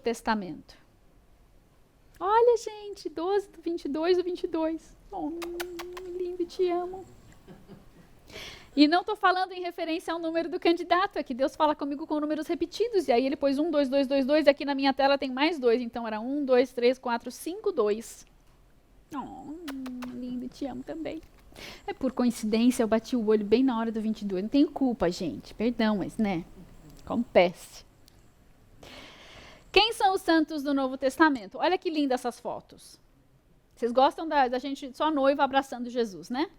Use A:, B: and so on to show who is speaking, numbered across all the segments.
A: Testamento. Olha, gente, 12 do 22 do 22. Oh, lindo, te amo. E não estou falando em referência ao número do candidato, é que Deus fala comigo com números repetidos, e aí ele pôs 1, 2, 2, 2, 2, e aqui na minha tela tem mais 2, então era 1, 2, 3, 4, 5, 2. Oh, lindo, te amo também. É por coincidência, eu bati o olho bem na hora do 22, não tenho culpa, gente, perdão, mas né, acontece. Quem são os santos do Novo Testamento? Olha que lindas essas fotos. Vocês gostam da gente só noiva abraçando Jesus, né?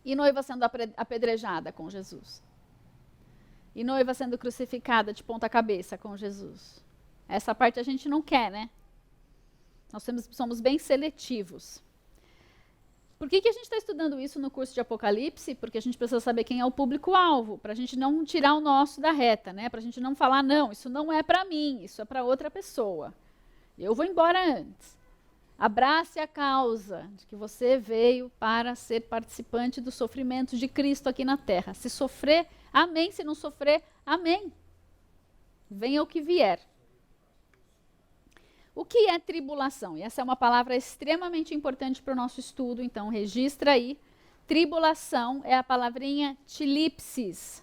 A: E noiva sendo apedrejada com Jesus. E noiva sendo crucificada de ponta cabeça com Jesus. Essa parte a gente não quer, né? Nós somos bem seletivos. Por que a gente está estudando isso no curso de Apocalipse? Porque a gente precisa saber quem é o público-alvo, para a gente não tirar o nosso da reta, né? Para a gente não falar, não, isso não é para mim, isso é para outra pessoa. Eu vou embora antes. Abrace a causa de que você veio para ser participante do sofrimento de Cristo aqui na terra. Se sofrer, amém. Se não sofrer, amém. Venha o que vier. O que é tribulação? E essa é uma palavra extremamente importante para o nosso estudo, então registra aí. Tribulação é a palavrinha tilipsis.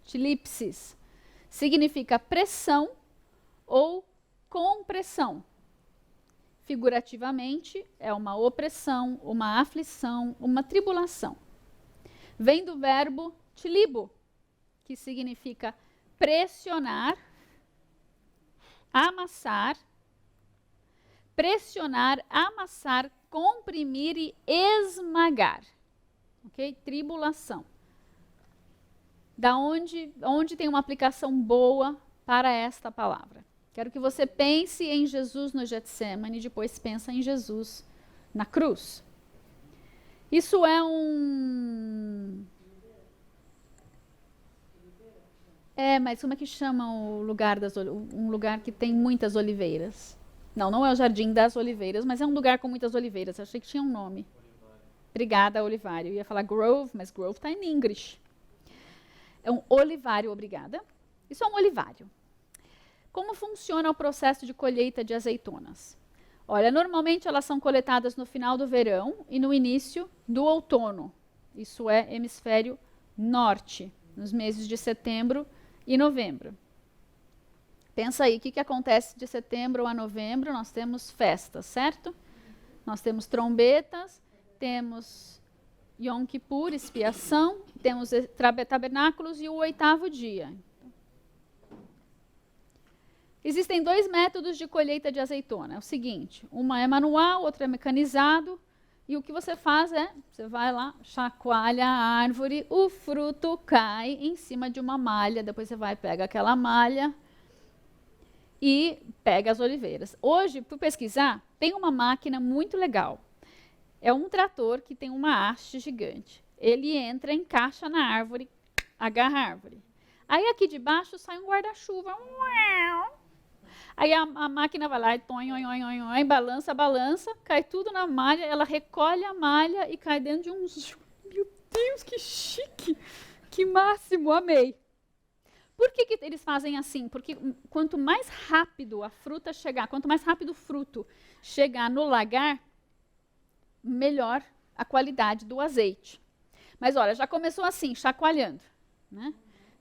A: Tilipsis significa pressão ou compressão. Figurativamente, é uma opressão, uma aflição, uma tribulação. Vem do verbo tilibo, que significa pressionar, amassar, amassar, comprimir e esmagar. Ok? Tribulação. Onde tem uma aplicação boa para esta palavra? Quero que você pense em Jesus no Getsemane e depois pensa em Jesus na cruz. Isso é mas como é que chama o lugar um lugar que tem muitas oliveiras? Não é o Jardim das Oliveiras, mas é um lugar com muitas oliveiras. Achei que tinha um nome. Olivário. Obrigada, Olivário. Eu ia falar Grove, mas Grove está em English. É um olivário, obrigada. Isso é um olivário. Como funciona o processo de colheita de azeitonas? Olha, normalmente elas são coletadas no final do verão e no início do outono. Isso é hemisfério norte, nos meses de setembro e novembro. Pensa aí, o que acontece de setembro a novembro? Nós temos festas, certo? Nós temos trombetas, temos Yom Kippur, expiação, temos tabernáculos e o 8º dia. Existem 2 métodos de colheita de azeitona. É o seguinte, uma é manual, outra é mecanizado. E o que você faz você vai lá, chacoalha a árvore, o fruto cai em cima de uma malha. Depois você vai, pega aquela malha e pega as oliveiras. Hoje, por pesquisar, tem uma máquina muito legal. É um trator que tem uma haste gigante. Ele entra, encaixa na árvore, agarra a árvore. Aí aqui de baixo sai um guarda-chuva. Aí a máquina vai lá e balança, cai tudo na malha, ela recolhe a malha e cai dentro de uns... Meu Deus, que chique! Que máximo, amei! Por que eles fazem assim? Porque quanto mais rápido a fruta chegar, quanto mais rápido o fruto chegar no lagar, melhor a qualidade do azeite. Mas olha, já começou assim, chacoalhando, né?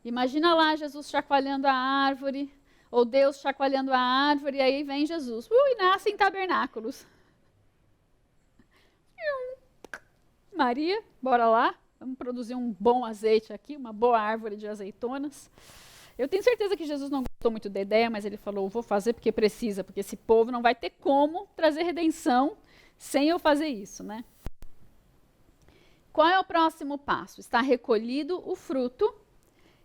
A: Imagina lá Jesus chacoalhando a árvore, ou Deus chacoalhando a árvore, e aí vem Jesus. E nascem tabernáculos. Maria, bora lá. Vamos produzir um bom azeite aqui, uma boa árvore de azeitonas. Eu tenho certeza que Jesus não gostou muito da ideia, mas ele falou, vou fazer porque precisa, porque esse povo não vai ter como trazer redenção sem eu fazer isso, né? Qual é o próximo passo? Está recolhido o fruto,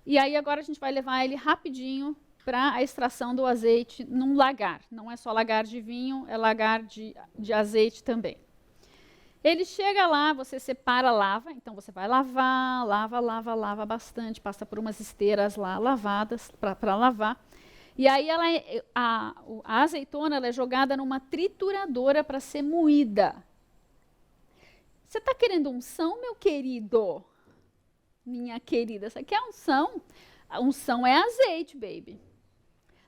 A: e aí agora a gente vai levar ele rapidinho para a extração do azeite num lagar. Não é só lagar de vinho, é lagar de azeite também. Ele chega lá, você separa, lava, então você vai lavar, lava bastante, passa por umas esteiras lá lavadas para lavar. E aí a azeitona ela é jogada numa trituradora para ser moída. Você está querendo unção, meu querido? Minha querida, você quer unção? A unção é azeite, baby.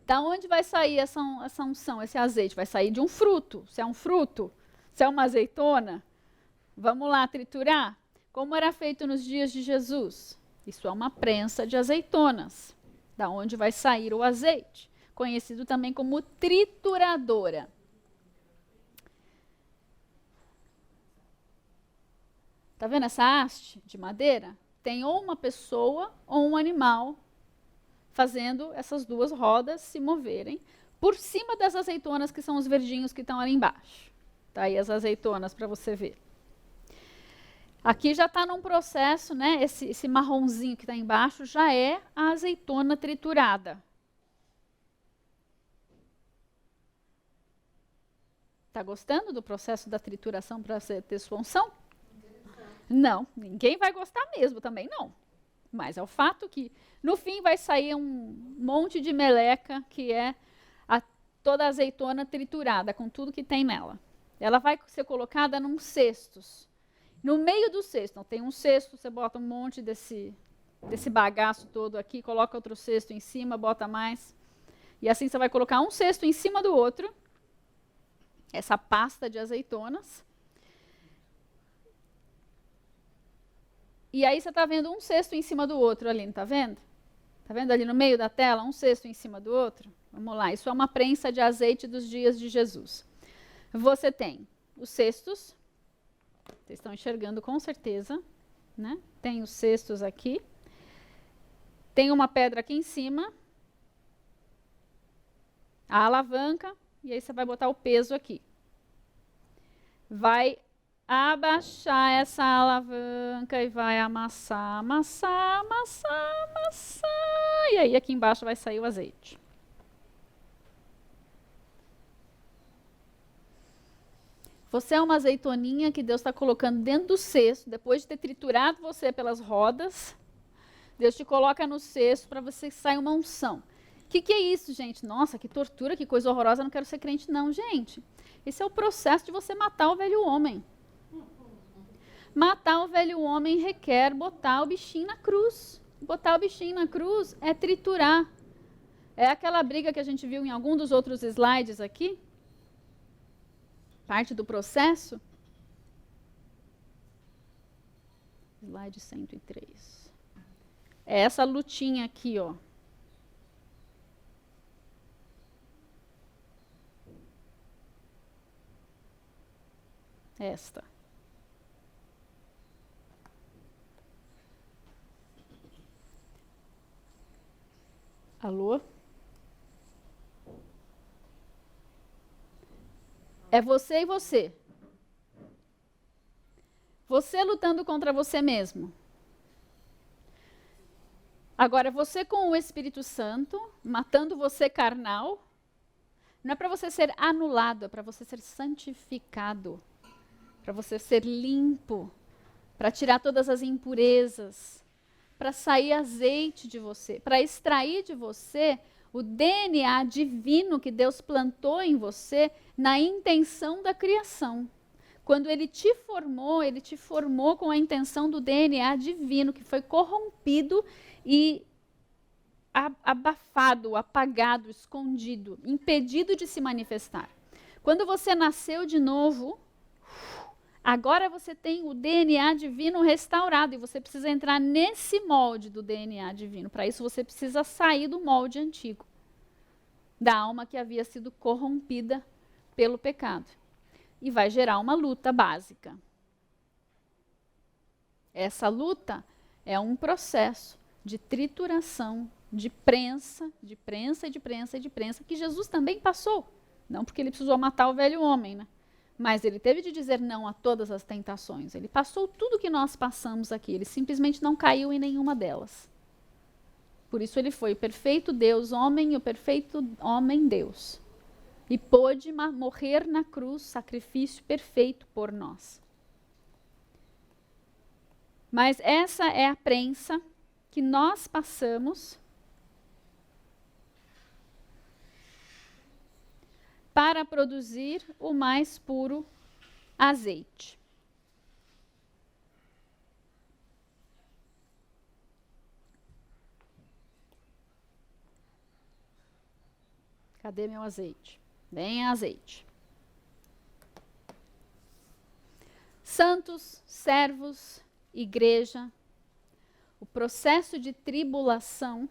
A: Da onde vai sair essa unção, esse azeite? Vai sair de um fruto. Se é um fruto, se é uma azeitona, vamos lá triturar? Como era feito nos dias de Jesus? Isso é uma prensa de azeitonas. Da onde vai sair o azeite? Conhecido também como trituradora. Tá vendo essa haste de madeira? Tem ou uma pessoa ou um animal fazendo essas duas rodas se moverem por cima das azeitonas, que são os verdinhos que estão ali embaixo. Tá aí as azeitonas para você ver. Aqui já está num processo, né? Esse marronzinho que está embaixo já é a azeitona triturada. Está gostando do processo da trituração para você ter sua unção? Não, ninguém vai gostar mesmo também, não. Mas é o fato que, no fim, vai sair um monte de meleca, que é toda a azeitona triturada, com tudo que tem nela. Ela vai ser colocada num cestos. No meio do cesto, então, tem um cesto, você bota um monte desse bagaço todo aqui, coloca outro cesto em cima, bota mais. E assim você vai colocar um cesto em cima do outro, essa pasta de azeitonas. E aí você está vendo um cesto em cima do outro ali, não está vendo? Está vendo ali no meio da tela, um cesto em cima do outro? Vamos lá, isso é uma prensa de azeite dos dias de Jesus. Você tem os cestos, vocês estão enxergando com certeza, né? Tem os cestos aqui. Tem uma pedra aqui em cima, a alavanca, e aí você vai botar o peso aqui. Vai abaixar essa alavanca e vai amassar, amassar, amassar, amassar. E aí aqui embaixo vai sair o azeite. Você é uma azeitoninha que Deus está colocando dentro do cesto, depois de ter triturado você pelas rodas. Deus te coloca no cesto para você sair uma unção. O que é isso, gente? Nossa, que tortura, que coisa horrorosa, eu não quero ser crente não, gente. Esse é o processo de você matar o velho homem. Matar o velho homem requer botar o bichinho na cruz. Botar o bichinho na cruz é triturar. É aquela briga que a gente viu em algum dos outros slides aqui. Parte do processo. Slide 103. É essa lutinha aqui, ó. Esta. Alô? É você e você. Você lutando contra você mesmo. Agora, você com o Espírito Santo, matando você carnal, não é para você ser anulado, é para você ser santificado, para você ser limpo, para tirar todas as impurezas, para sair azeite de você, para extrair de você o DNA divino que Deus plantou em você na intenção da criação. Quando ele te formou com a intenção do DNA divino, que foi corrompido e abafado, apagado, escondido, impedido de se manifestar. Quando você nasceu de novo, agora você tem o DNA divino restaurado e você precisa entrar nesse molde do DNA divino. Para isso você precisa sair do molde antigo, da alma que havia sido corrompida pelo pecado. E vai gerar uma luta básica. Essa luta é um processo de trituração, de prensa, de prensa, e de prensa, e de prensa, que Jesus também passou. Não porque ele precisou matar o velho homem, né? Mas ele teve de dizer não a todas as tentações. Ele passou tudo que nós passamos aqui. Ele simplesmente não caiu em nenhuma delas. Por isso ele foi o perfeito Deus, homem, e o perfeito homem, Deus. E pôde morrer na cruz, sacrifício perfeito por nós. Mas essa é a prensa que nós passamos para produzir o mais puro azeite. Cadê meu azeite? Vem azeite. Santos, servos, igreja, o processo de tribulação,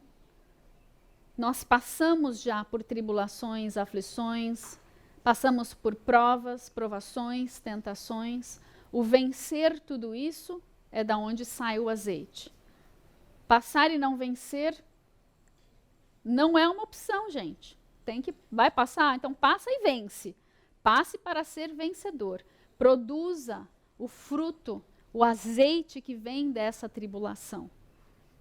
A: nós passamos já por tribulações, aflições, passamos por provas, provações, tentações. O vencer tudo isso é da onde sai o azeite. Passar e não vencer não é uma opção, gente. Vai passar? Então passa e vence. Passe para ser vencedor. Produza o fruto, o azeite que vem dessa tribulação.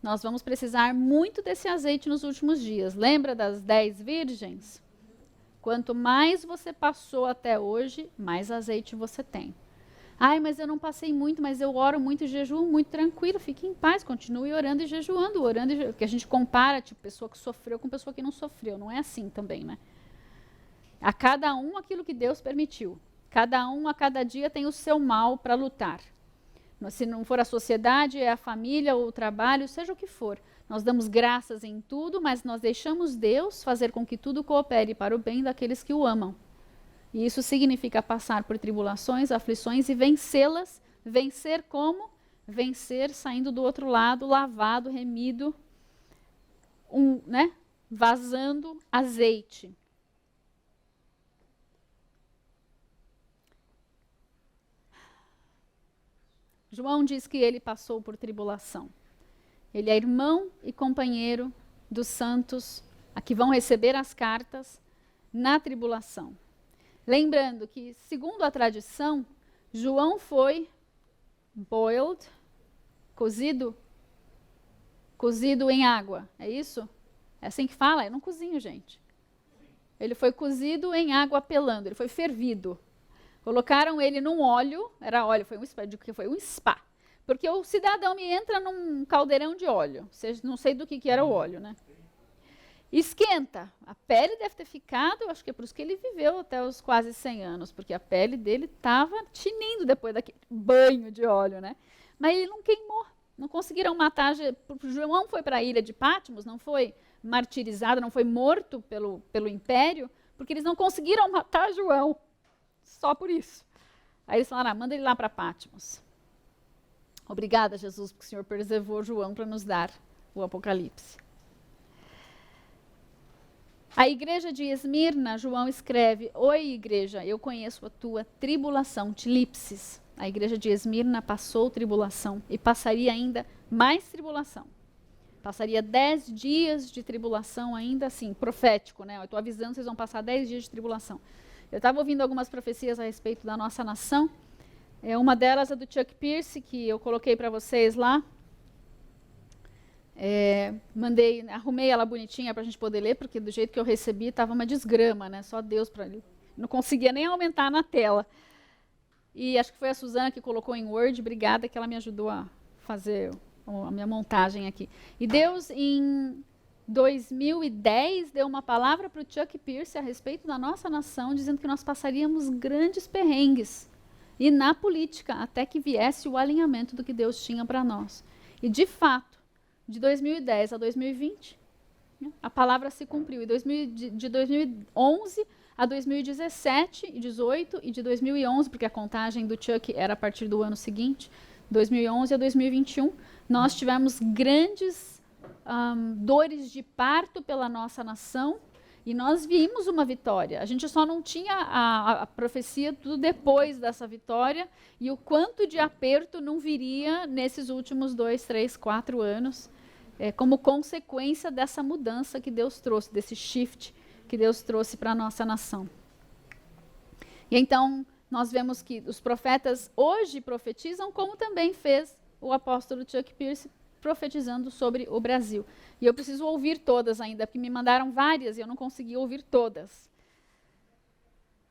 A: Nós vamos precisar muito desse azeite nos últimos dias. Lembra das 10 virgens? Quanto mais você passou até hoje, mais azeite você tem. Ai, mas eu não passei muito, mas eu oro muito e jejuo muito, tranquilo, fique em paz, continue orando e jejuando, porque a gente compara, tipo, pessoa que sofreu com pessoa que não sofreu, não é assim também, né? A cada um aquilo que Deus permitiu. Cada um, a cada dia, tem o seu mal para lutar. Se não for a sociedade, é a família, ou o trabalho, seja o que for. Nós damos graças em tudo, mas nós deixamos Deus fazer com que tudo coopere para o bem daqueles que o amam. E isso significa passar por tribulações, aflições e vencê-las. Vencer como? Vencer saindo do outro lado, lavado, remido, vazando azeite. João diz que ele passou por tribulação. Ele é irmão e companheiro dos santos, a que vão receber as cartas na tribulação. Lembrando que, segundo a tradição, João foi boiled, cozido em água. É isso? É assim que fala? Eu não cozinho, gente. Ele foi cozido em água pelando, ele foi fervido. Colocaram ele num óleo, era óleo, foi um spa. Porque o cidadão me entra num caldeirão de óleo. Não sei do que era o óleo, né? Esquenta. A pele deve ter ficado, acho que é por isso que ele viveu até os quase 100 anos, porque a pele dele estava tinindo depois daquele banho de óleo, né? Mas ele não queimou. Não conseguiram matar. João foi para a ilha de Patmos, não foi martirizado, não foi morto pelo império, porque eles não conseguiram matar João. Só por isso. Aí eles falaram, manda ele lá para Patmos. Obrigada, Jesus, porque o Senhor preservou João para nos dar o Apocalipse. A igreja de Esmirna, João escreve, oi igreja, eu conheço a tua tribulação, tilipsis. A igreja de Esmirna passou tribulação e passaria ainda mais tribulação. Passaria 10 dias de tribulação ainda assim, profético, né? Eu estou avisando, vocês vão passar 10 dias de tribulação. Eu estava ouvindo algumas profecias a respeito da nossa nação. Uma delas é do Chuck Pierce, que eu coloquei para vocês lá. Arrumei ela bonitinha para a gente poder ler, porque do jeito que eu recebi estava uma desgrama, né? Só Deus para ler. Não conseguia nem aumentar na tela. E acho que foi a Suzana que colocou em Word, obrigada, que ela me ajudou a fazer a minha montagem aqui. E Deus, em 2010, deu uma palavra para o Chuck Pierce a respeito da nossa nação, dizendo que nós passaríamos grandes perrengues. E na política, até que viesse o alinhamento do que Deus tinha para nós. E, de fato, de 2010 a 2020, a palavra se cumpriu. E de 2011 a 2017 e 2018 e de 2011, porque a contagem do Chuck era a partir do ano seguinte, 2011 a 2021, nós tivemos grandes dores de parto pela nossa nação e nós vimos uma vitória. A gente só não tinha a profecia do depois dessa vitória e o quanto de aperto não viria nesses últimos 2, 3, 4 anos, como consequência dessa mudança que Deus trouxe, desse shift que Deus trouxe para a nossa nação. E então, nós vemos que os profetas hoje profetizam, como também fez o apóstolo Chuck Pierce, profetizando sobre o Brasil. E eu preciso ouvir todas ainda, porque me mandaram várias e eu não consegui ouvir todas.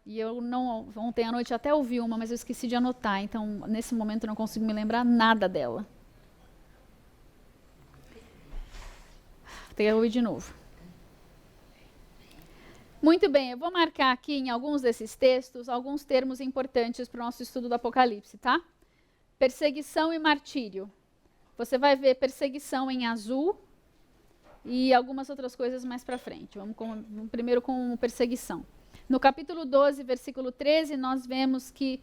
A: E ontem à noite até ouvi uma, mas eu esqueci de anotar, então nesse momento eu não consigo me lembrar nada dela. Tenho que ouvir de novo. Muito bem, eu vou marcar aqui em alguns desses textos alguns termos importantes para o nosso estudo do Apocalipse, tá? Perseguição e martírio. Você vai ver perseguição em azul, e algumas outras coisas mais para frente. Vamos primeiro com perseguição. No capítulo 12, versículo 13, nós vemos que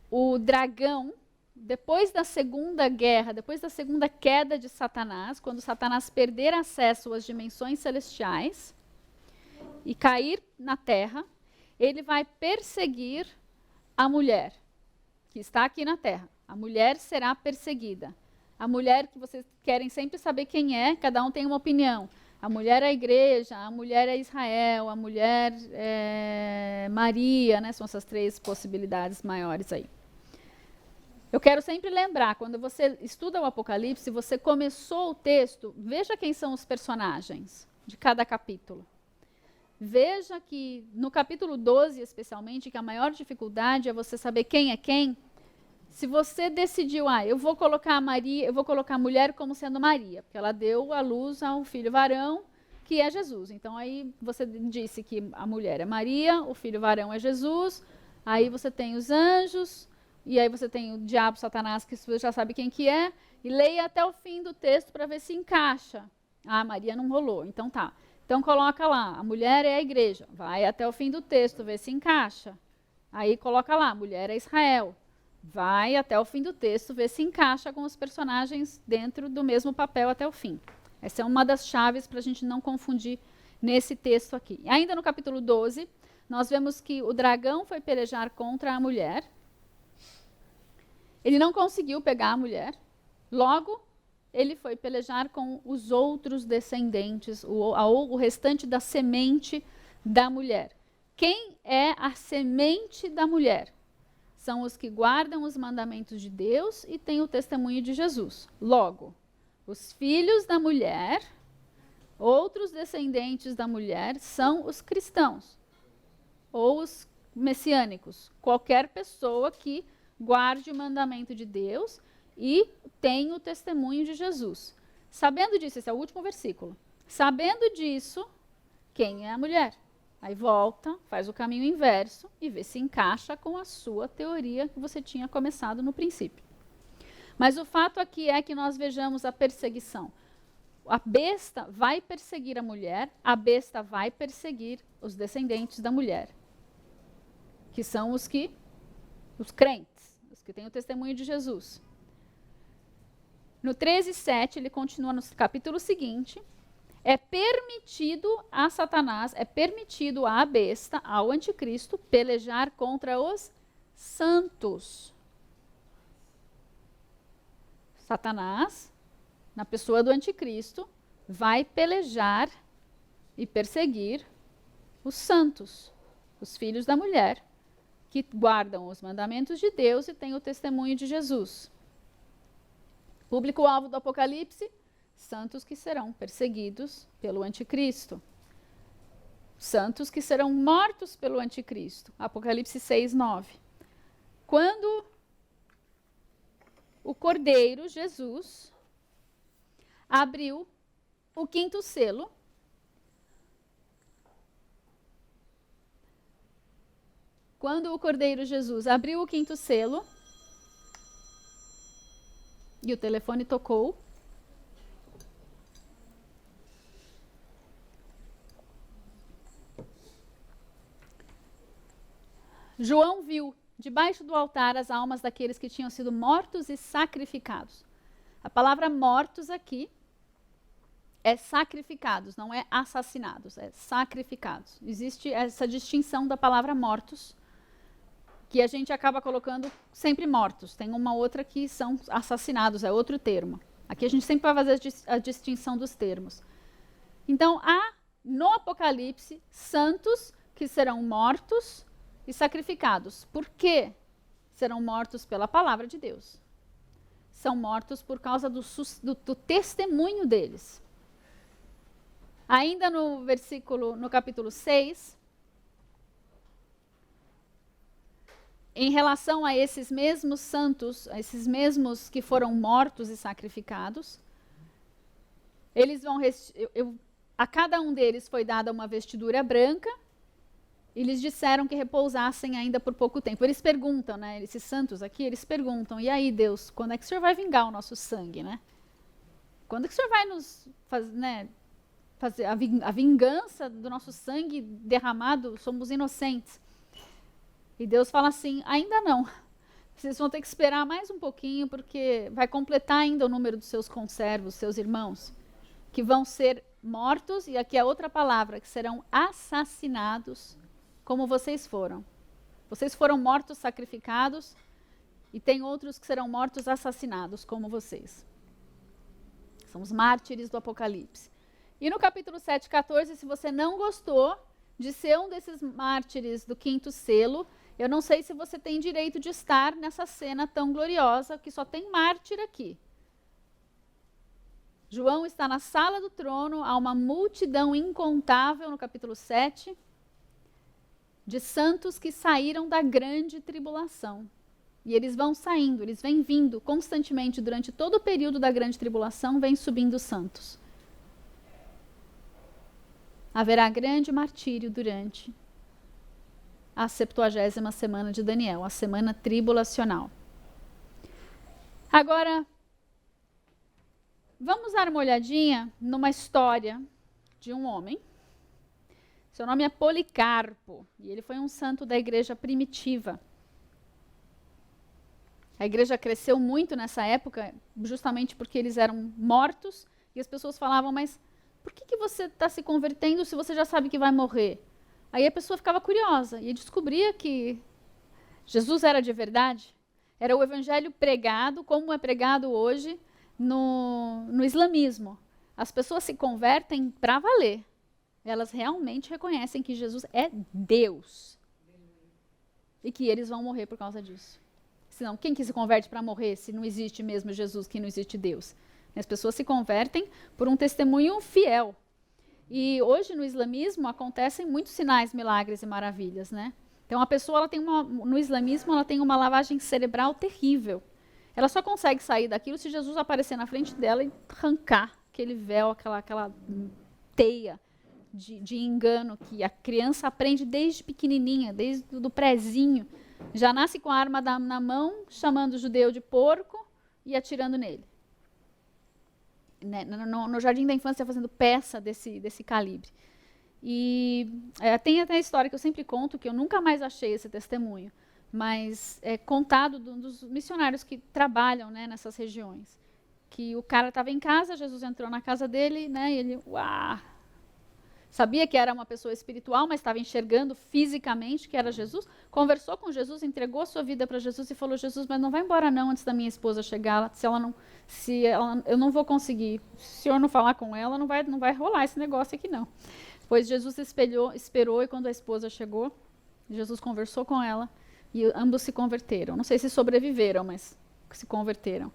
A: o dragão, depois da segunda guerra, depois da segunda queda de Satanás, quando Satanás perder acesso às dimensões celestiais e cair na terra, ele vai perseguir a mulher que está aqui na terra. A mulher será perseguida. A mulher que vocês querem sempre saber quem é, cada um tem uma opinião. A mulher é a igreja, a mulher é Israel, a mulher é Maria, né? São essas três possibilidades maiores aí. Eu quero sempre lembrar, quando você estuda o Apocalipse, você começou o texto, veja quem são os personagens de cada capítulo. Veja que no capítulo 12, especialmente, que a maior dificuldade é você saber quem é quem. Se você decidiu, eu vou colocar Maria, eu vou colocar a mulher como sendo Maria, porque ela deu à luz a um filho varão, que é Jesus. Então aí você disse que a mulher é Maria, o filho varão é Jesus, aí você tem os anjos, e aí você tem o diabo, Satanás, que você já sabe quem que é, e leia até o fim do texto para ver se encaixa. Maria não rolou, então tá. Então coloca lá, a mulher é a igreja, vai até o fim do texto, vê se encaixa. Aí coloca lá, a mulher é Israel. Vai até o fim do texto, ver se encaixa com os personagens dentro do mesmo papel até o fim. Essa é uma das chaves para a gente não confundir nesse texto aqui. E ainda no capítulo 12, nós vemos que o dragão foi pelejar contra a mulher. Ele não conseguiu pegar a mulher. Logo, ele foi pelejar com os outros descendentes, o restante da semente da mulher. Quem é a semente da mulher? São os que guardam os mandamentos de Deus e têm o testemunho de Jesus. Logo, os filhos da mulher, outros descendentes da mulher, são os cristãos, ou os messiânicos. Qualquer pessoa que guarde o mandamento de Deus e tenha o testemunho de Jesus. Sabendo disso, esse é o último versículo. Sabendo disso, quem é a mulher? Aí volta, faz o caminho inverso e vê se encaixa com a sua teoria que você tinha começado no princípio. Mas o fato aqui é que nós vejamos a perseguição. A besta vai perseguir a mulher, a besta vai perseguir os descendentes da mulher, que são os crentes, os que têm o testemunho de Jesus. No 13:7, ele continua no capítulo seguinte. É permitido a Satanás, é permitido à besta, ao anticristo, pelejar contra os santos. Satanás, na pessoa do anticristo, vai pelejar e perseguir os santos, os filhos da mulher, que guardam os mandamentos de Deus e têm o testemunho de Jesus. Público-alvo do Apocalipse, santos que serão perseguidos pelo anticristo. Santos que serão mortos pelo anticristo. Apocalipse 6:9. Quando o Cordeiro, Jesus, abriu o quinto selo, quando o Cordeiro Jesus abriu o quinto selo, e o telefone tocou, João viu debaixo do altar as almas daqueles que tinham sido mortos e sacrificados. A palavra mortos aqui é sacrificados, não é assassinados, é sacrificados. Existe essa distinção da palavra mortos, que a gente acaba colocando sempre mortos. Tem uma outra que são assassinados, é outro termo. Aqui a gente sempre vai fazer a distinção dos termos. Então, há no Apocalipse santos que serão mortos e sacrificados. Por quê? Serão mortos pela palavra de Deus. São mortos por causa do testemunho deles. Ainda no capítulo 6, em relação a esses mesmos santos, a esses mesmos que foram mortos e sacrificados, eles vão a cada um deles foi dada uma vestidura branca, e lhes disseram que repousassem ainda por pouco tempo. Eles perguntam, né, esses santos aqui, eles perguntam, e aí Deus, quando é que o Senhor vai vingar o nosso sangue, né? Quando é que o Senhor vai nos fazer, né, fazer a vingança do nosso sangue derramado, somos inocentes. E Deus fala assim, ainda não. Vocês vão ter que esperar mais um pouquinho, porque vai completar ainda o número dos seus conservos, seus irmãos, que vão ser mortos, e aqui é outra palavra, que serão assassinados, como vocês foram. Vocês foram mortos, sacrificados, e tem outros que serão mortos, assassinados, como vocês. São os mártires do Apocalipse. E no capítulo 7, 14, se você não gostou de ser um desses mártires do 5º selo, eu não sei se você tem direito de estar nessa cena tão gloriosa, que só tem mártir aqui. João está na sala do trono, há uma multidão incontável, no capítulo 7, de santos que saíram da grande tribulação. E eles vão saindo, eles vêm vindo constantemente durante todo o período da grande tribulação, vêm subindo os santos. Haverá grande martírio durante a 70ª semana de Daniel, a semana tribulacional. Agora, vamos dar uma olhadinha numa história de um homem. Seu nome é Policarpo, e ele foi um santo da igreja primitiva. A igreja cresceu muito nessa época, justamente porque eles eram mortos, e as pessoas falavam, mas por que você está se convertendo se você já sabe que vai morrer? Aí a pessoa ficava curiosa e descobria que Jesus era de verdade. Era o evangelho pregado, como é pregado hoje no islamismo. As pessoas se convertem para valer. Elas realmente reconhecem que Jesus é Deus. E que eles vão morrer por causa disso. Senão, quem que se converte para morrer se não existe mesmo Jesus, que não existe Deus? As pessoas se convertem por um testemunho fiel. E hoje no islamismo acontecem muitos sinais, milagres e maravilhas, né? Então a pessoa ela tem no islamismo ela tem uma lavagem cerebral terrível. Ela só consegue sair daquilo se Jesus aparecer na frente dela e arrancar aquele véu, aquela teia de engano que a criança aprende desde pequenininha, desde o prézinho. Já nasce com a arma na mão, chamando o judeu de porco e atirando nele. No jardim da infância, fazendo peça desse calibre. E tem até a história que eu sempre conto, que eu nunca mais achei esse testemunho, mas é contado dos missionários que trabalham, né, nessas regiões. Que o cara estava em casa, Jesus entrou na casa dele, né, e ele, sabia que era uma pessoa espiritual, mas estava enxergando fisicamente que era Jesus, conversou com Jesus, entregou a sua vida para Jesus e falou, Jesus, mas não vai embora não antes da minha esposa chegar, eu não vou conseguir, se o senhor não falar com ela, não vai rolar esse negócio aqui não. Pois Jesus esperou e quando a esposa chegou, Jesus conversou com ela e ambos se converteram. Não sei se sobreviveram, mas se converteram.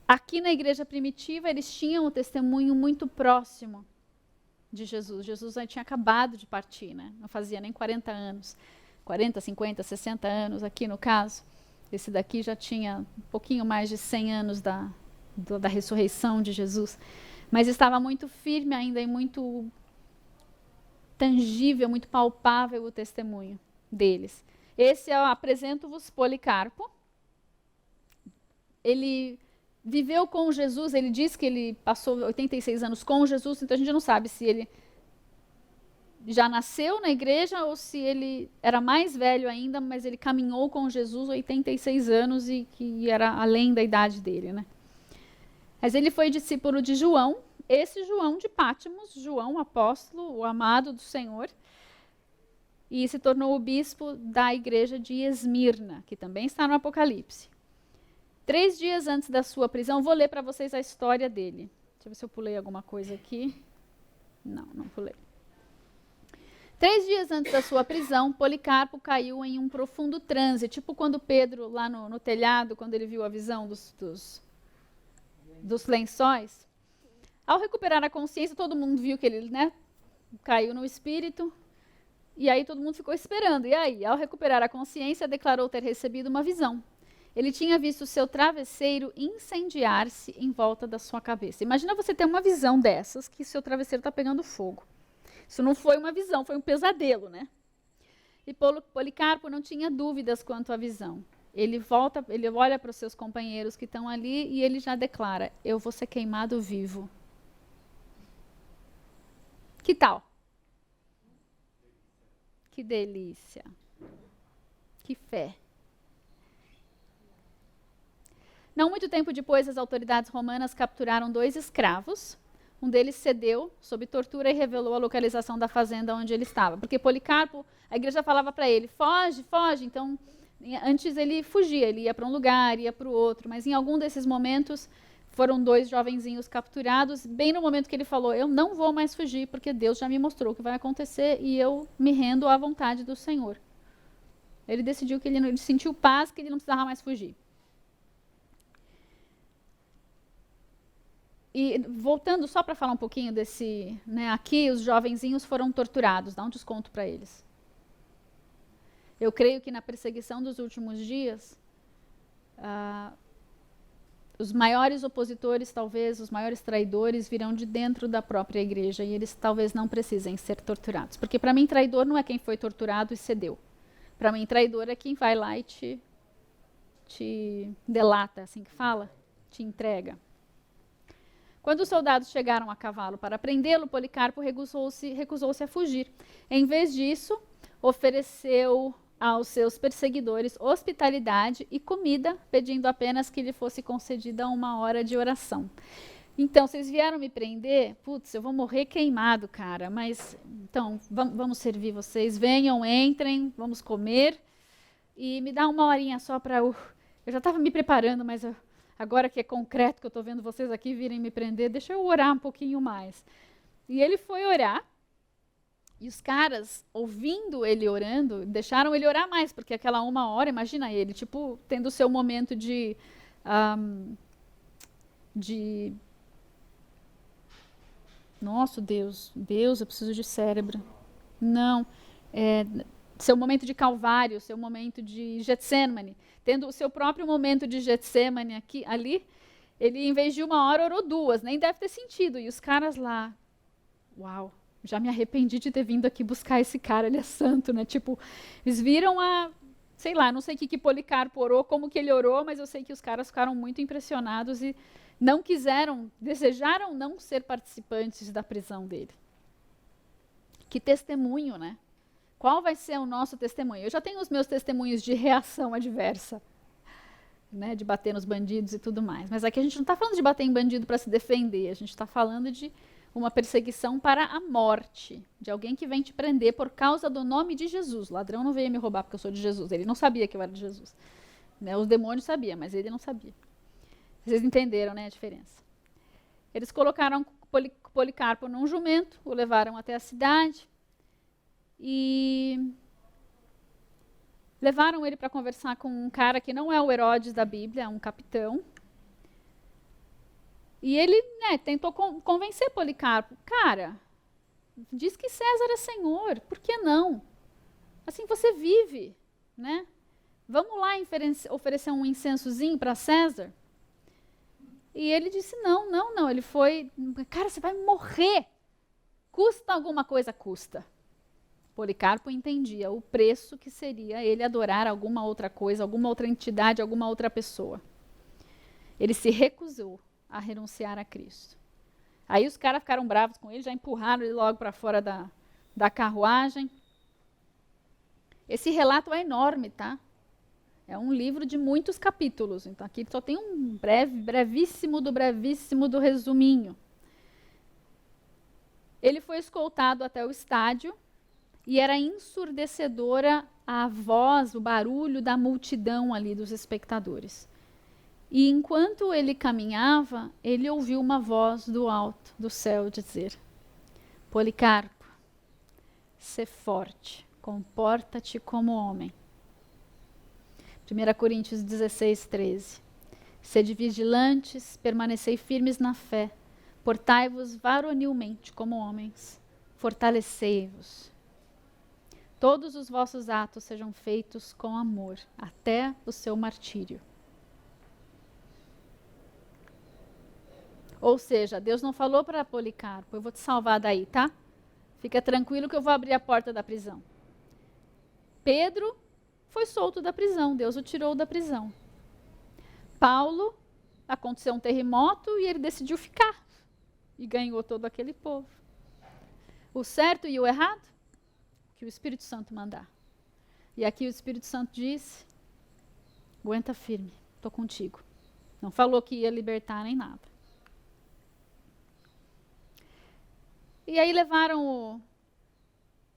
A: Aqui na igreja primitiva, eles tinham um testemunho muito próximo de Jesus. Jesus já tinha acabado de partir, né? Não fazia nem 40 anos. 40, 50, 60 anos aqui no caso. Esse daqui já tinha um pouquinho mais de 100 anos da ressurreição de Jesus. Mas estava muito firme ainda e muito tangível, muito palpável o testemunho deles. Esse apresento-vos Policarpo. Ele viveu com Jesus, ele diz que ele passou 86 anos com Jesus, então a gente não sabe se ele já nasceu na igreja ou se ele era mais velho ainda, mas ele caminhou com Jesus 86 anos e que era além da idade dele, né? Mas ele foi discípulo de João, esse João de Pátimos, João apóstolo, o amado do Senhor, e se tornou o bispo da igreja de Esmirna, que também está no Apocalipse. 3 dias antes da sua prisão, vou ler para vocês a história dele. Deixa eu ver se eu pulei alguma coisa aqui. Não pulei. 3 dias antes da sua prisão, Policarpo caiu em um profundo transe, tipo quando Pedro, lá no telhado, quando ele viu a visão dos lençóis. Ao recuperar a consciência, todo mundo viu que ele, né, caiu no espírito, e aí todo mundo ficou esperando. E aí, ao recuperar a consciência, declarou ter recebido uma visão. Ele tinha visto seu travesseiro incendiar-se em volta da sua cabeça. Imagina você ter uma visão dessas, que seu travesseiro está pegando fogo. Isso não foi uma visão, foi um pesadelo, né? E Policarpo não tinha dúvidas quanto à visão. Ele olha para os seus companheiros que estão ali e ele já declara, eu vou ser queimado vivo. Que tal? Que delícia. Que fé. Não muito tempo depois, as autoridades romanas capturaram 2 escravos. Um deles cedeu sob tortura e revelou a localização da fazenda onde ele estava. Porque Policarpo, a igreja falava para ele, foge, foge. Então, antes ele fugia, ele ia para um lugar, ia para o outro. Mas em algum desses momentos, foram 2 jovenzinhos capturados. Bem no momento que ele falou, eu não vou mais fugir, porque Deus já me mostrou o que vai acontecer e eu me rendo à vontade do Senhor. Ele decidiu que ele sentiu paz, que ele não precisava mais fugir. E voltando só para falar um pouquinho desse, né, aqui os jovenzinhos foram torturados, dá um desconto para eles. Eu creio que na perseguição dos últimos dias, os maiores opositores, talvez, os maiores traidores virão de dentro da própria igreja e eles talvez não precisem ser torturados. Porque para mim traidor não é quem foi torturado e cedeu. Para mim traidor é quem vai lá e te delata, assim que fala, te entrega. Quando os soldados chegaram a cavalo para prendê-lo, Policarpo recusou-se a fugir. Em vez disso, ofereceu aos seus perseguidores hospitalidade e comida, pedindo apenas que lhe fosse concedida 1 hora de oração. Então, vocês vieram me prender? Putz, eu vou morrer queimado, cara, mas então, vamos servir vocês. Venham, entrem, vamos comer e me dá 1 horinha só para... eu já estava me preparando, mas agora que é concreto, que eu estou vendo vocês aqui virem me prender, deixa eu orar um pouquinho mais. E ele foi orar, e os caras, ouvindo ele orando, deixaram ele orar mais, porque aquela 1 hora, imagina ele, tipo, tendo o seu momento de nossa, Deus, eu preciso de cérebro. Não, seu momento de Calvário, seu momento de Getsemane, tendo o seu próprio momento de Getsemane ali, ele, em vez de 1 hora, orou 2, nem deve ter sentido. E os caras lá, uau, já me arrependi de ter vindo aqui buscar esse cara, ele é santo, né? Tipo, eles viram sei lá, não sei o que Policarpo orou, como que ele orou, mas eu sei que os caras ficaram muito impressionados e não desejaram não ser participantes da prisão dele. Que testemunho, né? Qual vai ser o nosso testemunho? Eu já tenho os meus testemunhos de reação adversa, né, de bater nos bandidos e tudo mais. Mas aqui a gente não está falando de bater em bandido para se defender, a gente está falando de uma perseguição para a morte, de alguém que vem te prender por causa do nome de Jesus. O ladrão não veio me roubar porque eu sou de Jesus, ele não sabia que eu era de Jesus. Né, os demônios sabiam, mas ele não sabia. Vocês entenderam, né, a diferença. Eles colocaram Policarpo num jumento, o levaram até a cidade, e levaram ele para conversar com um cara que não é o Herodes da Bíblia, é um capitão. E ele, tentou convencer Policarpo. Cara, diz que César é Senhor, por que não? Assim você vive, né? Vamos lá oferecer um incensozinho para César? E ele disse, não. Ele foi, cara, você vai morrer. Custa alguma coisa, custa. Policarpo entendia o preço que seria ele adorar alguma outra coisa, alguma outra entidade, alguma outra pessoa. Ele se recusou a renunciar a Cristo. Aí os caras ficaram bravos com ele, já empurraram ele logo para fora da carruagem. Esse relato é enorme, tá? É um livro de muitos capítulos, então aqui só tem um brevíssimo do resuminho. Ele foi escoltado até o estádio, e era ensurdecedora a voz, o barulho da multidão ali dos espectadores. E enquanto ele caminhava, ele ouviu uma voz do alto, do céu, dizer: Policarpo, sê forte, comporta-te como homem. 1 Coríntios 16, 13. Sede vigilantes, permanecei firmes na fé, portai-vos varonilmente como homens, fortalecei-vos. Todos os vossos atos sejam feitos com amor, até o seu martírio. Ou seja, Deus não falou para Policarpo, eu vou te salvar daí, tá? Fica tranquilo que eu vou abrir a porta da prisão. Pedro foi solto da prisão, Deus o tirou da prisão. Paulo, aconteceu um terremoto e ele decidiu ficar. E ganhou todo aquele povo. O certo e o errado? Que o Espírito Santo mandar. E aqui o Espírito Santo disse, aguenta firme, estou contigo. Não falou que ia libertar nem nada. E aí levaram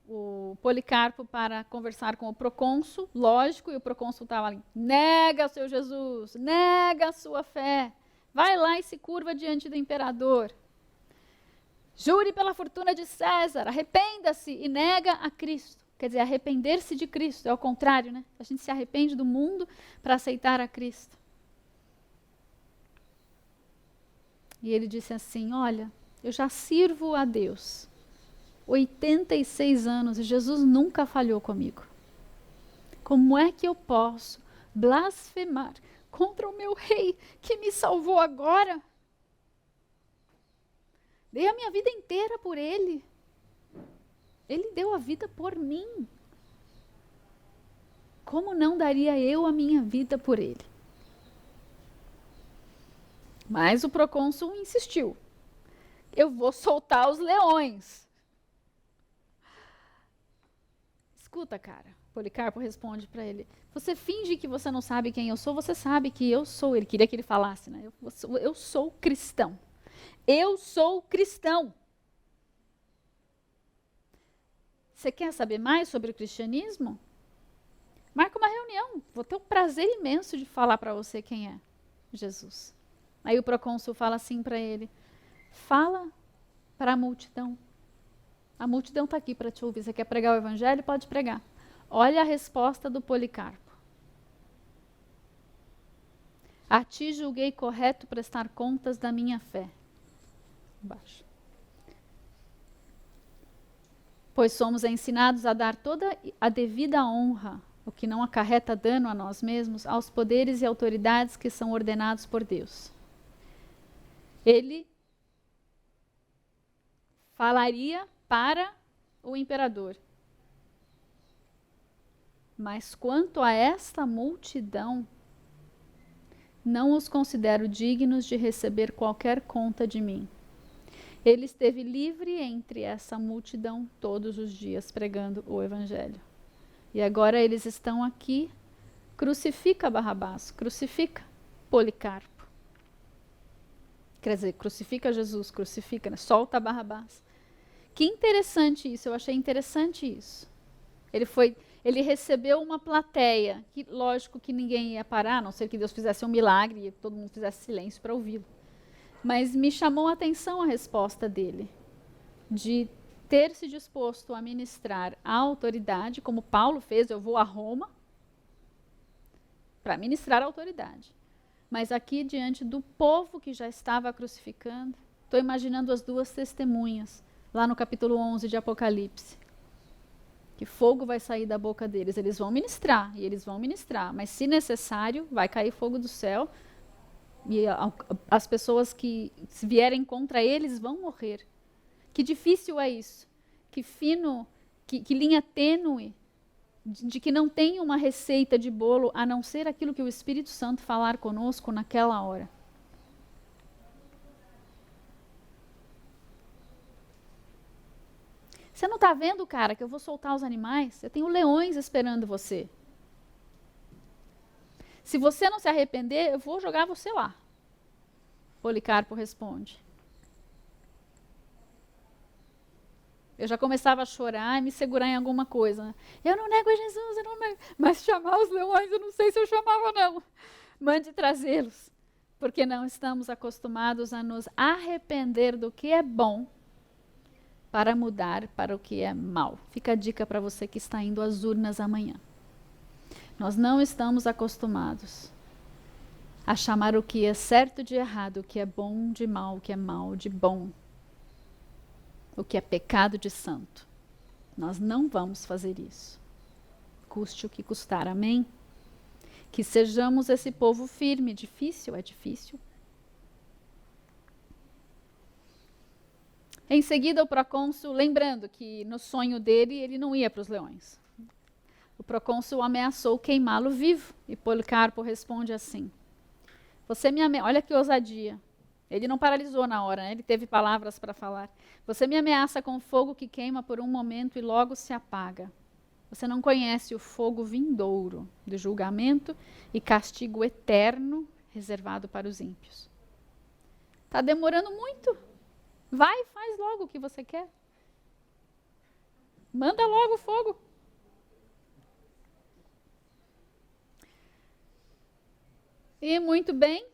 A: o Policarpo para conversar com o procônsul, lógico, e o procônsul estava ali, nega seu Jesus, nega a sua fé, vai lá e se curva diante do imperador. Jure pela fortuna de César, arrependa-se e nega a Cristo. Quer dizer, arrepender-se de Cristo, é o contrário, né? A gente se arrepende do mundo para aceitar a Cristo. E ele disse assim, olha, eu já sirvo a Deus 86 anos e Jesus nunca falhou comigo. Como é que eu posso blasfemar contra o meu rei que me salvou agora? Dei a minha vida inteira por ele. Ele deu a vida por mim. Como não daria eu a minha vida por ele? Mas o procônsul insistiu. Eu vou soltar os leões. Escuta, cara. Policarpo responde para ele. Você finge que você não sabe quem eu sou, você sabe que eu sou. Ele queria que ele falasse, né? Eu sou cristão. Eu sou cristão. Você quer saber mais sobre o cristianismo? Marca uma reunião. Vou ter um prazer imenso de falar para você quem é Jesus. Aí o procônsul fala assim para ele. Fala para a multidão. A multidão está aqui para te ouvir. Você quer pregar o evangelho? Pode pregar. Olha a resposta do Policarpo. A ti julguei correto prestar contas da minha fé. Baixo. Pois somos ensinados a dar toda a devida honra, o que não acarreta dano a nós mesmos, aos poderes e autoridades que são ordenados por Deus. Ele falaria para o imperador. Mas quanto a esta multidão, não os considero dignos de receber qualquer conta de mim. Ele esteve livre entre essa multidão todos os dias pregando o evangelho. E agora eles estão aqui, crucifica Barrabás, crucifica Policarpo. Quer dizer, crucifica Jesus, crucifica, né? Solta Barrabás. Que interessante isso, eu achei interessante isso. Ele recebeu uma plateia, que lógico que ninguém ia parar, a não ser que Deus fizesse um milagre e todo mundo fizesse silêncio para ouvi-lo. Mas me chamou a atenção a resposta dele, de ter se disposto a ministrar a autoridade, como Paulo fez, eu vou a Roma para ministrar a autoridade. Mas aqui, diante do povo que já estava crucificando, estou imaginando as duas testemunhas, lá no capítulo 11 de Apocalipse, que fogo vai sair da boca deles. Eles vão ministrar, e eles vão ministrar, mas se necessário, vai cair fogo do céu, e as pessoas que vierem contra eles vão morrer. Que difícil é isso. Que fino, que linha tênue, de que não tem uma receita de bolo, a não ser aquilo que o Espírito Santo falar conosco naquela hora. Você não está vendo, cara, que eu vou soltar os animais? Eu tenho leões esperando você. Se você não se arrepender, eu vou jogar você lá. Policarpo responde. Eu já começava a chorar e me segurar em alguma coisa. Né? Eu não nego a Jesus, eu não nego. Mas chamar os leões, eu não sei se eu chamava não. Mande trazê-los. Porque não estamos acostumados a nos arrepender do que é bom para mudar para o que é mal. Fica a dica para você que está indo às urnas amanhã. Nós não estamos acostumados a chamar o que é certo de errado, o que é bom de mal, o que é mal de bom, o que é pecado de santo. Nós não vamos fazer isso. Custe o que custar, amém? Que sejamos esse povo firme. Difícil? É difícil. Em seguida, o procônsul, lembrando que no sonho dele, ele não ia para os leões. O procônsul ameaçou queimá-lo vivo. E Policarpo responde assim, você me ameaça, olha que ousadia. Ele não paralisou na hora, né? Ele teve palavras para falar. Você me ameaça com fogo que queima por um momento e logo se apaga. Você não conhece o fogo vindouro do julgamento e castigo eterno reservado para os ímpios. Está demorando muito. Vai, faz logo o que você quer. Manda logo o fogo. E muito bem.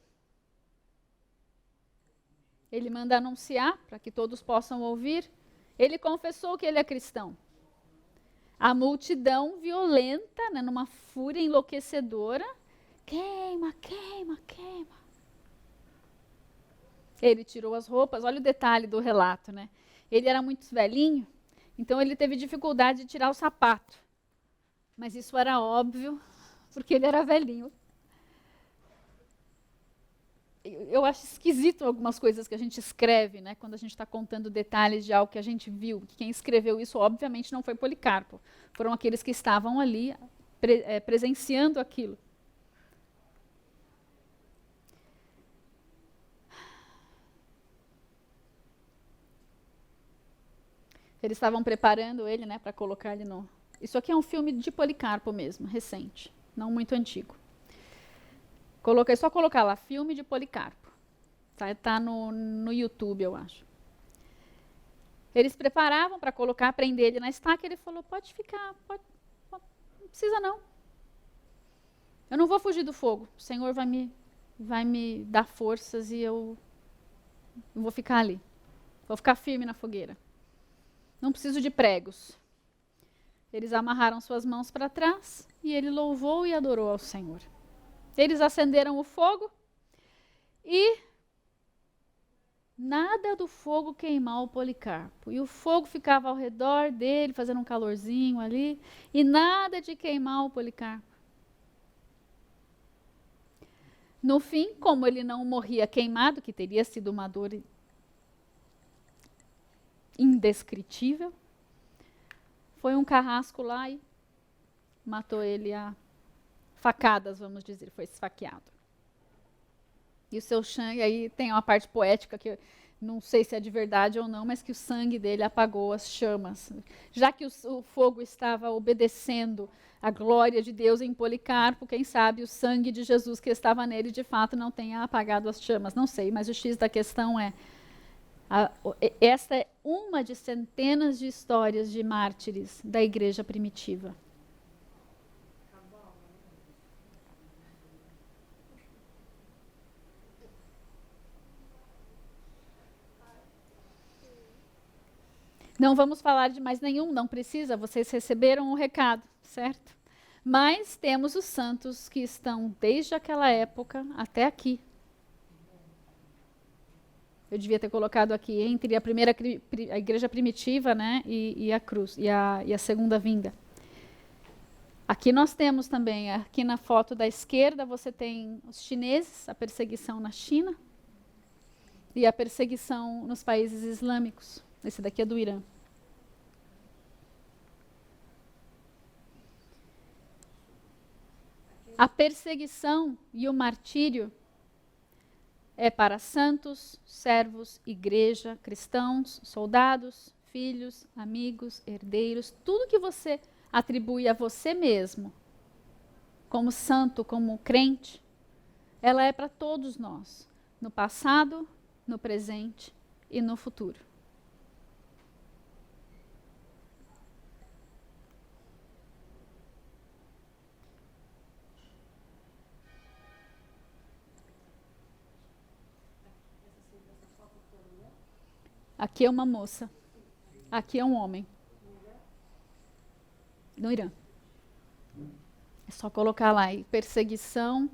A: Ele manda anunciar para que todos possam ouvir. Ele confessou que ele é cristão. A multidão violenta, né, numa fúria enlouquecedora, queima, queima, queima. Ele tirou as roupas, olha o detalhe do relato, né? Ele era muito velhinho, então ele teve dificuldade de tirar o sapato. Mas isso era óbvio, porque ele era velhinho. Eu acho esquisito algumas coisas que a gente escreve, né, quando a gente está contando detalhes de algo que a gente viu. Quem escreveu isso, obviamente, não foi Policarpo. Foram aqueles que estavam ali presenciando aquilo. Eles estavam preparando ele, né, para colocar ele no... Isso aqui é um filme de Policarpo mesmo, recente, não muito antigo. É só colocar lá, filme de Policarpo. Tá no YouTube, eu acho. Eles preparavam para prender ele na estaca, ele falou, pode ficar, não precisa não. Eu não vou fugir do fogo, o Senhor vai me dar forças e eu vou ficar ali. Vou ficar firme na fogueira. Não preciso de pregos. Eles amarraram suas mãos para trás e ele louvou e adorou ao Senhor. Eles acenderam o fogo e nada do fogo queimar o Policarpo. E o fogo ficava ao redor dele, fazendo um calorzinho ali, e nada de queimar o Policarpo. No fim, como ele não morria queimado, que teria sido uma dor indescritível, foi um carrasco lá e matou ele a facadas, vamos dizer, foi esfaqueado. E o seu sangue, aí tem uma parte poética que eu não sei se é de verdade ou não, mas que o sangue dele apagou as chamas. Já que o fogo estava obedecendo a glória de Deus em Policarpo, quem sabe o sangue de Jesus que estava nele de fato não tenha apagado as chamas. Não sei, mas o X da questão é, esta é uma de centenas de histórias de mártires da igreja primitiva. Não vamos falar de mais nenhum, não precisa, vocês receberam o recado, certo? Mas temos os santos que estão desde aquela época até aqui. Eu devia ter colocado aqui entre a igreja primitiva, né, e a cruz, e a segunda vinda. Aqui nós temos também, aqui na foto da esquerda, você tem os chineses, a perseguição na China, e a perseguição nos países islâmicos. Esse daqui é do Irã. A perseguição e o martírio é para santos, servos, igreja, cristãos, soldados, filhos, amigos, herdeiros, tudo que você atribui a você mesmo, como santo, como crente, ela é para todos nós, no passado, no presente e no futuro. Aqui é uma moça. Aqui é um homem. No Irã. É só colocar lá aí, perseguição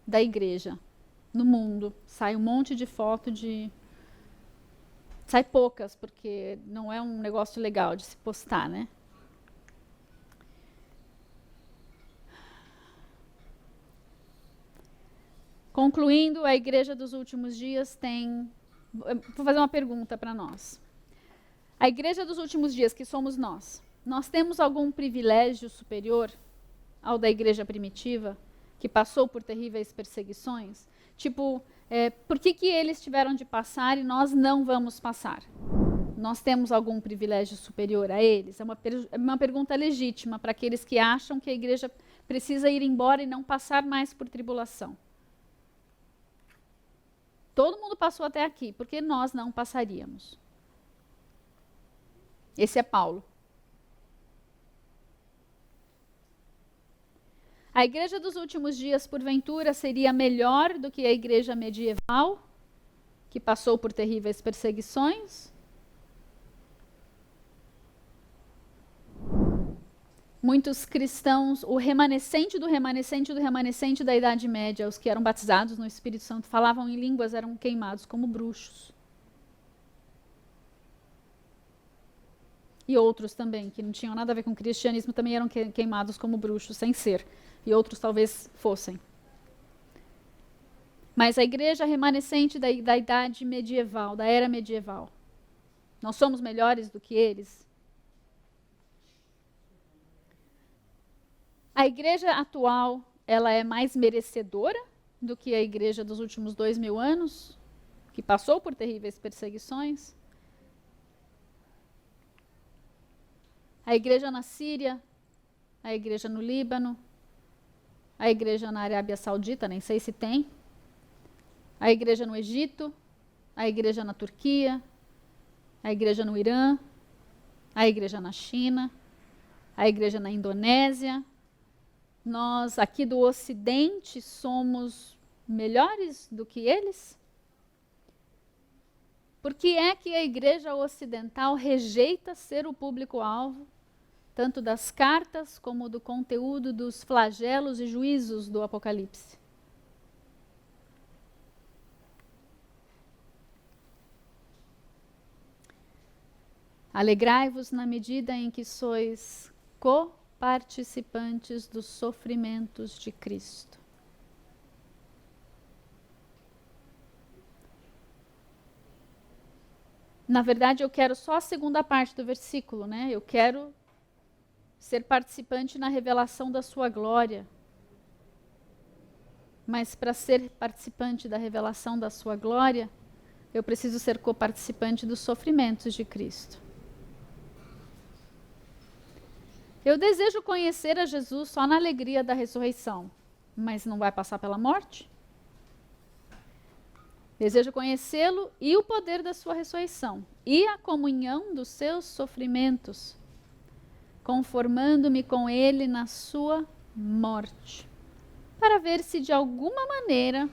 A: da igreja no mundo. Sai um monte de foto de... Sai poucas, porque não é um negócio legal de se postar, né? Concluindo, a igreja dos últimos dias tem... Vou fazer uma pergunta para nós. A igreja dos últimos dias, que somos nós temos algum privilégio superior ao da igreja primitiva, que passou por terríveis perseguições? Tipo, Por que eles tiveram de passar e nós não vamos passar? Nós temos algum privilégio superior a eles? É uma pergunta legítima para aqueles que acham que a igreja precisa ir embora e não passar mais por tribulação. Todo mundo passou até aqui, por que nós não passaríamos? Esse é Paulo. A igreja dos últimos dias, porventura, seria melhor do que a igreja medieval, que passou por terríveis perseguições? Muitos cristãos, o remanescente do remanescente do remanescente da Idade Média, os que eram batizados no Espírito Santo, falavam em línguas, eram queimados como bruxos. E outros também, que não tinham nada a ver com o cristianismo, também eram queimados como bruxos, sem ser. E outros talvez fossem. Mas a igreja remanescente da idade medieval, da era medieval, nós somos melhores do que eles? A igreja atual, ela é mais merecedora do que a igreja dos últimos 2000 anos, que passou por terríveis perseguições? A igreja na Síria, a igreja no Líbano, a igreja na Arábia Saudita, nem sei se tem, a igreja no Egito, a igreja na Turquia, a igreja no Irã, a igreja na China, a igreja na Indonésia. Nós, aqui do Ocidente, somos melhores do que eles? Por que é que a igreja ocidental rejeita ser o público-alvo, tanto das cartas como do conteúdo dos flagelos e juízos do Apocalipse? Alegrai-vos na medida em que sois coparticipantes dos sofrimentos de Cristo. Na verdade, eu quero só a segunda parte do versículo, né? Eu quero ser participante na revelação da sua glória. Mas para ser participante da revelação da sua glória, eu preciso ser coparticipante dos sofrimentos de Cristo. Eu desejo conhecer a Jesus só na alegria da ressurreição, mas não vai passar pela morte? Desejo conhecê-lo e o poder da sua ressurreição, e a comunhão dos seus sofrimentos, conformando-me com ele na sua morte, para ver se de alguma maneira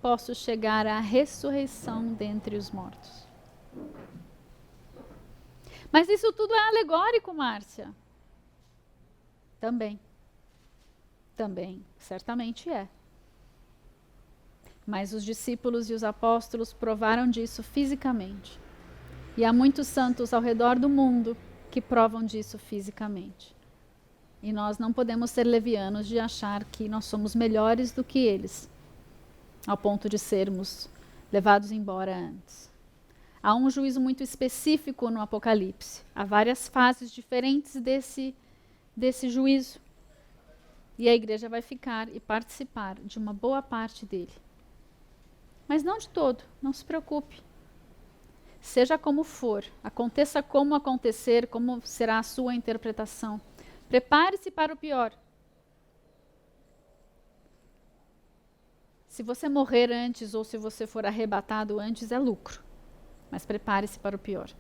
A: posso chegar à ressurreição dentre os mortos. Mas isso tudo é alegórico, Márcia. Também, certamente é. Mas os discípulos e os apóstolos provaram disso fisicamente. E há muitos santos ao redor do mundo que provam disso fisicamente. E nós não podemos ser levianos de achar que nós somos melhores do que eles, ao ponto de sermos levados embora antes. Há um juízo muito específico no Apocalipse. Há várias fases diferentes desse juízo. E a igreja vai ficar e participar de uma boa parte dele. Mas não de todo, não se preocupe. Seja como for, aconteça como acontecer, como será a sua interpretação. Prepare-se para o pior. Se você morrer antes ou se você for arrebatado antes, é lucro. Mas prepare-se para o pior.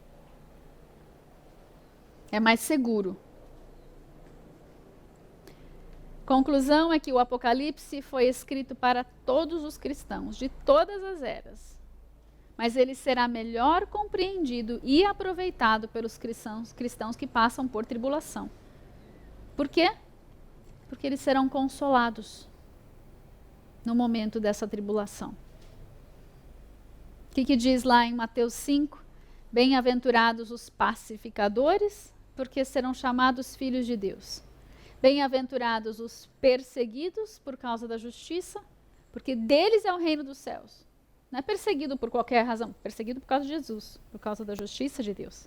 A: É mais seguro. Conclusão é que o Apocalipse foi escrito para todos os cristãos, de todas as eras. Mas ele será melhor compreendido e aproveitado pelos cristãos que passam por tribulação. Por quê? Porque eles serão consolados no momento dessa tribulação. O que diz lá em Mateus 5? Bem-aventurados os pacificadores, porque serão chamados filhos de Deus. Bem-aventurados os perseguidos por causa da justiça, porque deles é o reino dos céus. Não é perseguido por qualquer razão, perseguido por causa de Jesus, por causa da justiça de Deus.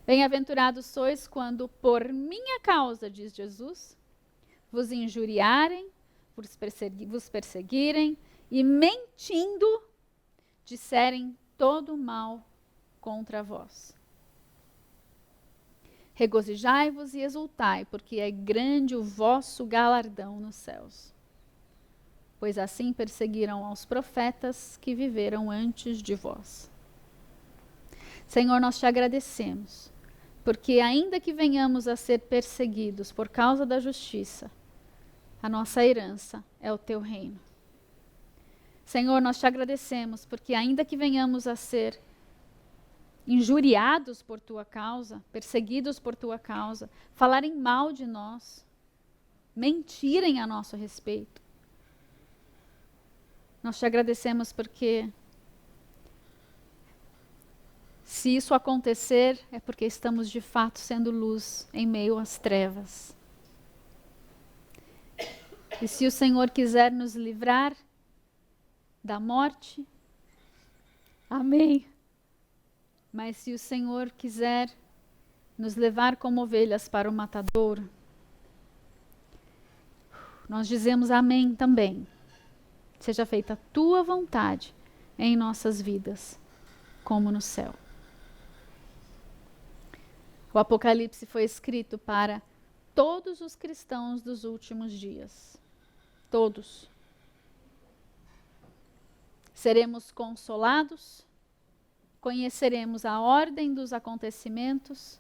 A: Bem-aventurados sois quando, por minha causa, diz Jesus, vos injuriarem, vos perseguirem e mentindo disserem todo mal contra vós. Regozijai-vos e exultai, porque é grande o vosso galardão nos céus. Pois assim perseguiram aos profetas que viveram antes de vós. Senhor, nós te agradecemos, porque ainda que venhamos a ser perseguidos por causa da justiça, a nossa herança é o teu reino. Senhor, nós te agradecemos, porque ainda que venhamos a ser injuriados por tua causa, perseguidos por tua causa, falarem mal de nós, mentirem a nosso respeito, nós te agradecemos porque se isso acontecer é porque estamos de fato sendo luz em meio às trevas. E se o Senhor quiser nos livrar da morte, amém. Mas se o Senhor quiser nos levar como ovelhas para o matadouro, nós dizemos amém também. Seja feita a tua vontade em nossas vidas, como no céu. O Apocalipse foi escrito para todos os cristãos dos últimos dias. Todos. Seremos consolados, conheceremos a ordem dos acontecimentos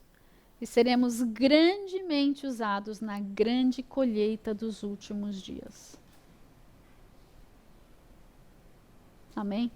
A: e seremos grandemente usados na grande colheita dos últimos dias. Amém?